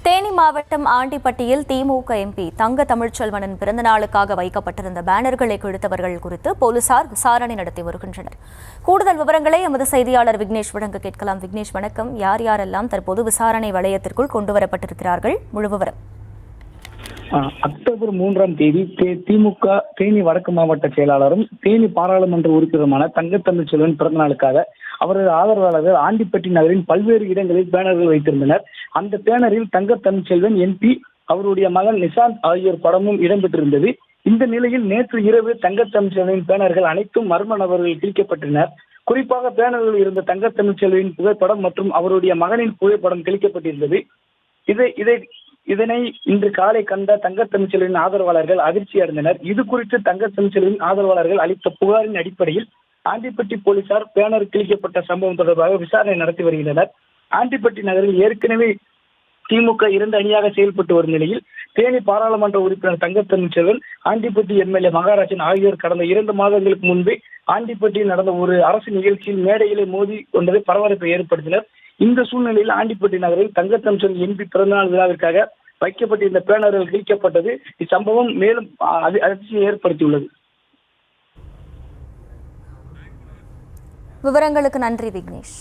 தேனி மாவட்டம் ஆண்டிப்பட்டியில் திமுக எம்பி தங்க தமிழ்ச்செல்வனின் பிறந்தநாளுக்காக வைக்கப்பட்டிருந்த பேனர்களை கிழித்தவர்கள் குறித்து போலீசார் விசாரணை நடத்தி வருகின்றனர். கூடுதல் விவரங்களை எமது செய்தியாளர் விக்னேஷ் வழங்க கேட்கலாம். விக்னேஷ், வணக்கம். யார் யாரெல்லாம் தற்போது விசாரணை வளையத்திற்குள் கொண்டுவரப்பட்டிருக்கிறார்கள்? முழு விவரம். அக்டோபர் 3ஆம் தேதி திமுக தேனி வடக்கு மாவட்ட செயலாளரும் தேனி பாராளுமன்ற உறுப்பினருமான தங்க தமிழ்ச்செல்வன் பிறந்த நாளுக்காக அவரது ஆதரவாளர்கள் ஆண்டிப்பட்டி நகரின் பல்வேறு இடங்களில் பேனர்கள் வைத்திருந்தனர். அந்த பேனரில் தங்க தமிழ்ச்செல்வன் எம்பி, அவருடைய மகன் நிசாந்த் ஆகியோர் படமும் இடம்பெற்றிருந்தது. இந்த நிலையில் நேற்று இரவு தங்க தமிழ்ச்செல்வனின் பேனர்கள் அனைத்தும் மர்ம நபர்கள் கிழிக்கப்பட்டனர். குறிப்பாக பேனர்கள் இருந்த தங்க தமிழ்ச்செல்வனின் புகைப்படம் மற்றும் அவருடைய மகனின் புகைப்படம் கிழிக்கப்பட்டிருந்தது. இதனை இன்று காலை கண்ட தங்க தமிழ்ச்செல்வனின் ஆதரவாளர்கள் அதிர்ச்சி அடைந்தனர். இது குறித்து தங்க தமிழ்ச்செல்வனின் ஆதரவாளர்கள் அளித்த புகாரின் அடிப்படையில் ஆண்டிப்பட்டி போலீசார் பேனர் கிழிக்கப்பட்ட சம்பவம் தொடர்பாக விசாரணை நடத்தி வருகின்றனர். ஆண்டிப்பட்டி நகரில் ஏற்கனவே திமுக 2 அணியாக செயல்பட்டு வரும் நிலையில் தேனி பாராளுமன்ற உறுப்பினர் தங்க தமிழ்ச்செல்வன், ஆண்டிப்பட்டி எம்எல்ஏ மகாராஜன் ஆகியோர் கடந்த 2 மாதங்களுக்கு முன்பே ஆண்டிப்பட்டியில் நடந்த ஒரு அரசு நிகழ்ச்சியில் மேடையிலே மோதி கொண்டது பரபரப்பை ஏற்படுத்தினர். இந்த சூழ்நிலையில் ஆண்டிப்பட்டி நகரில் தங்க தமிழ்ச்செல்வன் எம்பி பிறந்தநாள் விழாவிற்காக வைக்கப்பட்டிருந்த பேனர்கள் கிழிக்கப்பட்டது. இச்சம்பவம் மேலும் அதிர்ச்சியை ஏற்படுத்தியுள்ளது. விவரங்களுக்கு நன்றி விக்னேஷ்.